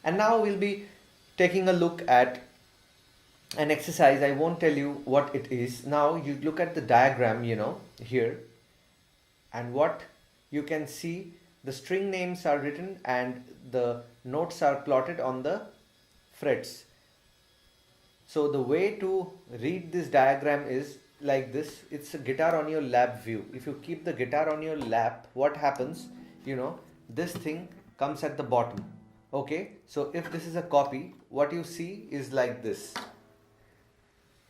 And now we'll be taking a look at an exercise. I won't tell you what it is. Now you look at the diagram, here, and what you can see, the string names are written and the notes are plotted on the frets. So the way to read this diagram is like this. It's a guitar on your lap view. If you keep the guitar on your lap, what happens, this thing comes at the bottom. Okay, so if this is a copy, what you see is like this.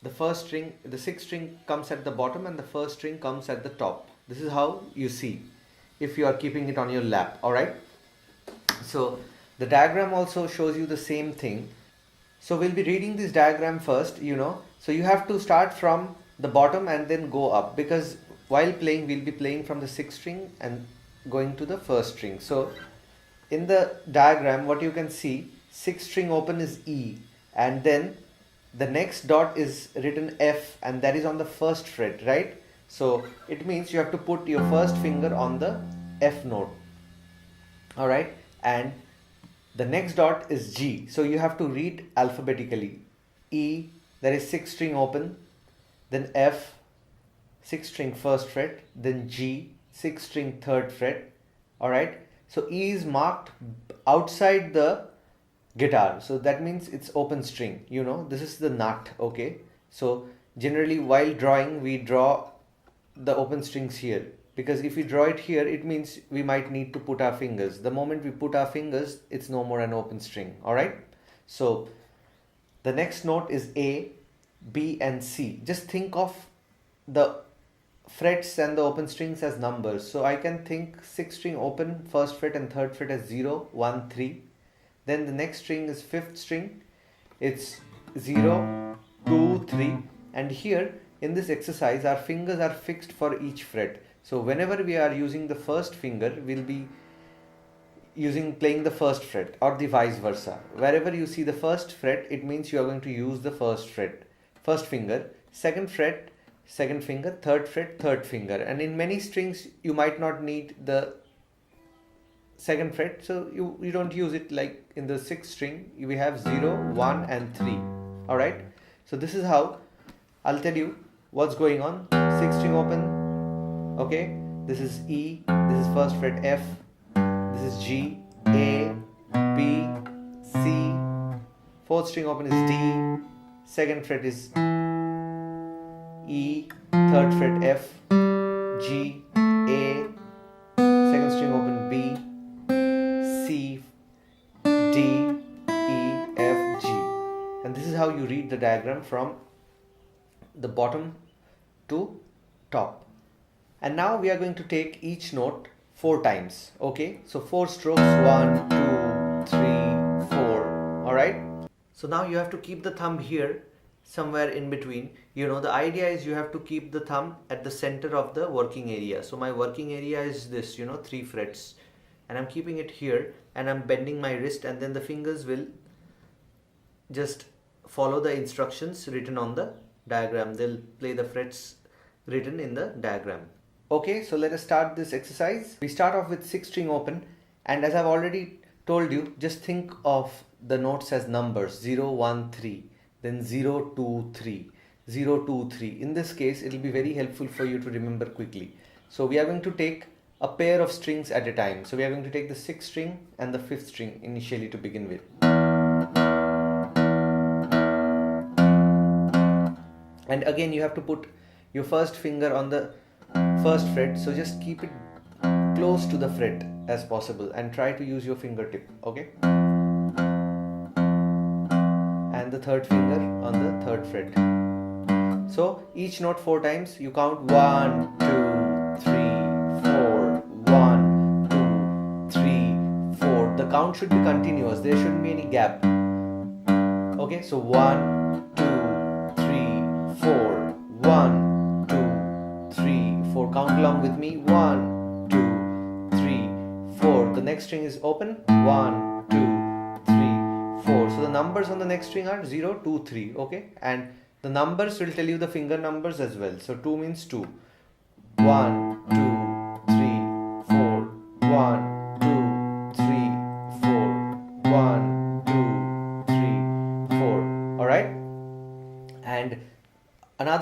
The first string, the sixth string comes at the bottom and the first string comes at the top. This is how you see if you are keeping it on your lap. Alright, so the diagram also shows you the same thing. So we'll be reading this diagram first, so you have to start from the bottom and then go up, because while playing we'll be playing from the sixth string and going to the first string. So in the diagram, what you can see, sixth string open is E, and then the next dot is written F, and that is on the first fret, right? So it means you have to put your first finger on the F note. Alright, and the next dot is G, so you have to read alphabetically. E, there is sixth string open, then F, sixth string first fret, then G, sixth string third fret. Alright, so E is marked outside the guitar, so that means it's open string. This is the nut. Okay, so generally while drawing we draw the open strings here, because if we draw it here, it means we might need to put our fingers. The moment we put our fingers, it's no more an open string. Alright, so the next note is A, B and C. Just think of the frets and the open strings as numbers. So I can think sixth string open, first fret and third fret as 0, 1, 3. Then the next string is fifth string, it's 0, 2, 3. And here in this exercise our fingers are fixed for each fret. So whenever we are using the first finger, we'll be playing the first fret, or the vice versa. Wherever you see the first fret, it means you are going to use the first finger, second fret, second finger, third fret, third finger. And in many strings you might not need the second fret, so you don't use it. Like in the sixth string we have 0, 1 and 3. Alright, so this is how I'll tell you what's going on. Sixth string open, okay, this is E, this is first fret F, this is G, A, B, C, fourth string open is D, second fret is E, third fret F, G, A, second string open B, C, D, E, F, G. And this is how you read the diagram from the bottom to top. And now we are going to take each note 4 times. Okay, so 4 strokes, 1, 2, 3, 4. Alright, so now you have to keep the thumb here, somewhere in between. The idea is you have to keep the thumb at the center of the working area. So my working area is this, 3 frets, and I'm keeping it here and I'm bending my wrist, and then the fingers will just follow the instructions written on the diagram. They'll play the frets written in the diagram. Okay, so let us start this exercise. We start off with sixth string open, and as I've already told you, just think of the notes as numbers: 0, 1, 3, then 0, 2, 3, 0, 2, 3. In this case, it will be very helpful for you to remember quickly. So we are going to take a pair of strings at a time. So we are going to take the sixth string and the fifth string initially to begin with. And again, you have to put your first finger on the first fret, so just keep it close to the fret as possible and try to use your fingertip. Okay, and the third finger on the third fret. So each note 4 times. You count 1, 2, 3, 4, 1, 2, 3, 4. The count should be continuous, there shouldn't be any gap. Okay, so 1, 2, 3, 4, 1, 2, 3, 4. Count along with me. 1, 2, 3, 4. The next string is open. 1, 2, 3, 4. So the numbers on the next string are 0, 2, 3. Okay, and the numbers will tell you the finger numbers as well. So 2 means 2. 1, 2,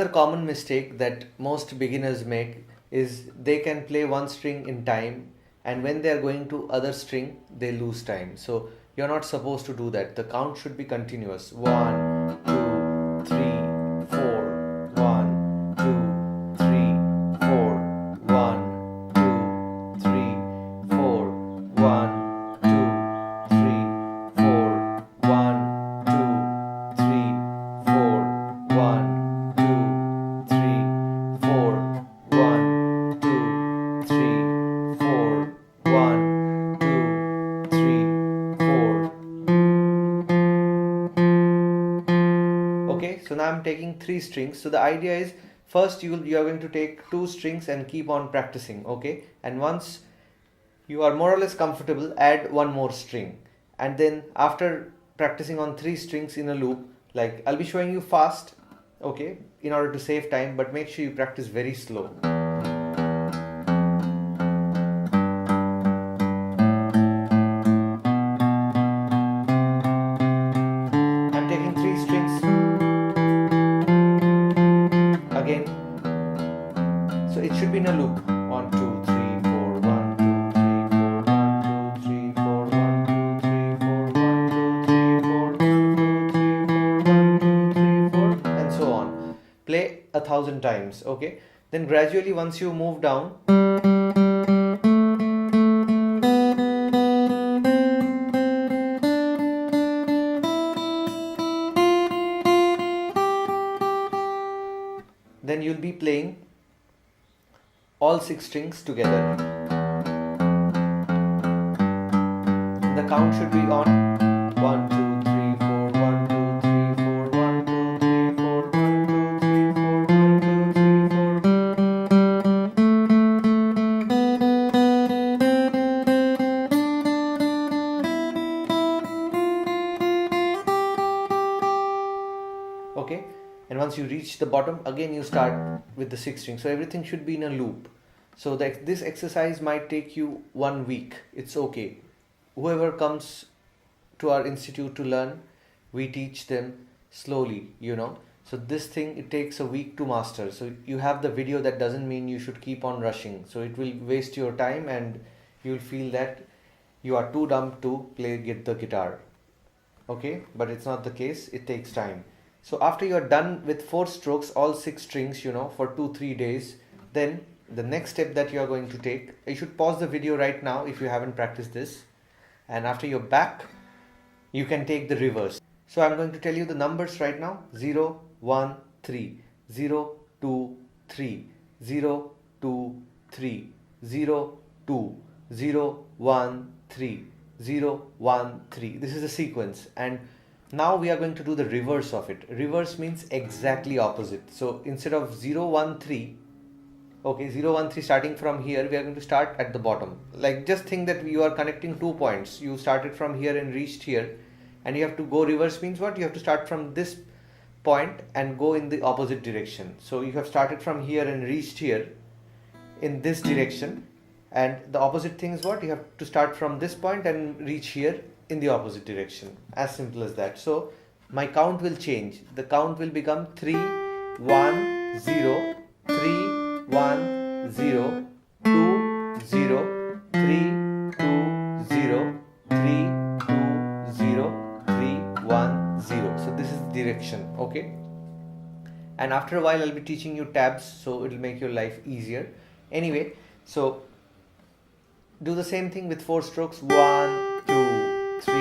Another common mistake that most beginners make is they can play one string in time, and when they are going to other string they lose time. So you're not supposed to do that. The count should be continuous. 1, 2, 3, 4. 1, 2, 3, 4. 1, 2, 3, 4. 1, 2, 3, 4. 1, 2, 3, 4. 1, 2, 3, 4. 1, 2, 3, 4. 1, 2, 3, 4. Okay, so now I'm taking 3 strings. So the idea is, first you are going to take 2 strings and keep on practicing, okay? And once you are more or less comfortable, add one more string. And then after practicing on 3 strings in a loop, like I'll be showing you fast, okay, in order to save time, but make sure you practice very slow. I'm taking 3 strings again, so it should be in a loop. 1, 2, 3, 4. 1, 2, 3, 4. 1, 2, 3, 4. 1, 2, 3, 4. 1, 2, 3, 4. 1, 2, 3, 4. 1, 2, 3, 4, and so on. Play 1,000 times, okay? Then gradually, once you move down, then you'll be playing all 6 strings together. The count should be on 1, 2, 3, 4. 1, 2, 3, 4. 1, 2, 3, 4. 1, 2, 3, 4. 1, 2, 3, 4. Okay, and once you reach the bottom, again you start with the 6 strings. So everything should be in a loop. So this exercise might take you 1 week. It's okay. Whoever comes to our institute to learn, we teach them slowly, you know. So this thing, it takes a week to master. So you have the video, that doesn't mean you should keep on rushing. So it will waste your time and you'll feel that you are too dumb to get the guitar. Okay, but it's not the case. It takes time. So after you're done with 4 strokes, all 6 strings, you know, for 2-3 days, then the next step that you are going to take, you should pause the video right now if you haven't practiced this. And after you're back, you can take the reverse. So I'm going to tell you the numbers right now. 0, 1, 3, 0, 2, 3, 0, 2, 3, 0, 2, 0, 1, 3, 0, 1, 3. This is the sequence. And now we are going to do the reverse of it. Reverse means exactly opposite. So instead of 0, 1, 3, okay, 0, 1, 3, starting from here, we are going to start at the bottom. Like, just think that you are connecting 2 points. You started from here and reached here, and you have to go reverse means what? You have to start from this point and go in the opposite direction. So you have started from here and reached here in this direction, and the opposite thing is what? You have to start from this point and reach here in the opposite direction. As simple as that. So my count will change. The count will become 3, 1, 0, 3, 1, 0, 2, 0, 3, 2, 0, 3, 2, 0, 3, 1, 0. So this is the direction, okay? And after a while I'll be teaching you tabs, so it will make your life easier. Anyway, so do the same thing with 4 strokes. 1, 2, 3,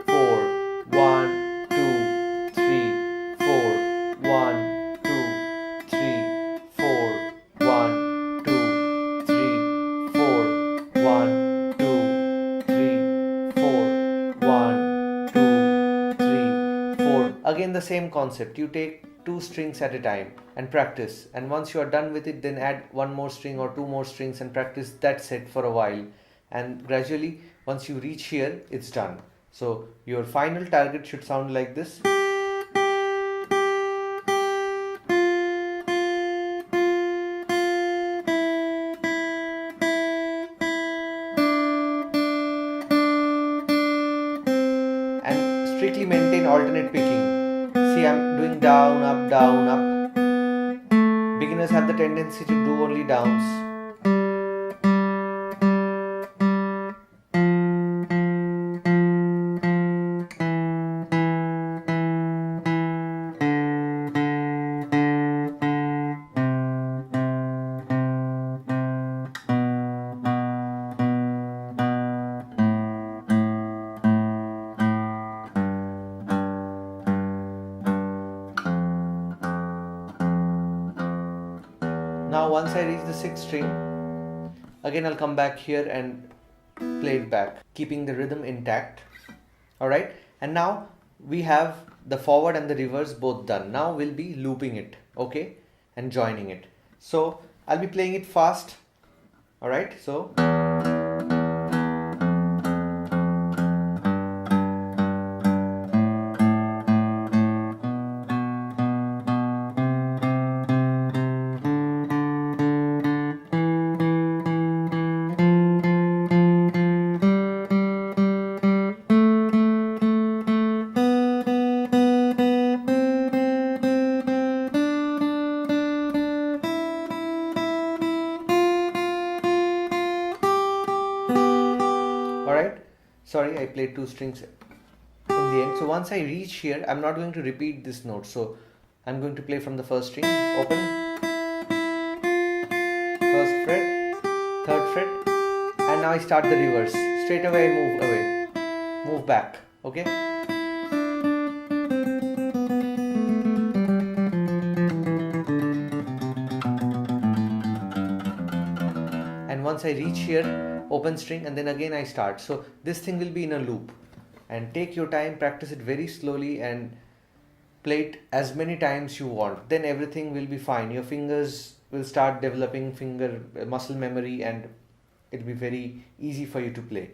4. 1, 2, 3, 4. 1, 2, 3, 4. 1, 2, 3, 4. 1, 2, 3, 4. 1, 2, 3, 4. Again the same concept. You take 2 strings at a time and practice, and once you are done with it, then add 1 more string or 2 more strings and practice that set for a while, and gradually once you reach here, it's done. So your final target should sound like this. And strictly maintain alternate picking. See, I'm doing down, up, Beginners have the tendency to do only downs. Now once I reach the 6th string, again I'll come back here and play it back, keeping the rhythm intact. Alright, and now we have the forward and the reverse both done. Now we'll be looping it, okay, and joining it. So I'll be playing it fast. Alright, so alright, sorry, I played 2 strings in the end. So once I reach here, I'm not going to repeat this note. So I'm going to play from the 1st string, open, 1st fret, 3rd fret, and now I start the reverse. Straight away I move back, okay? And once I reach here, open string, and then again I start. So this thing will be in a loop, and take your time, practice it very slowly and play it as many times you want. Then everything will be fine. Your fingers will start developing finger muscle memory, and it'll be very easy for you to play.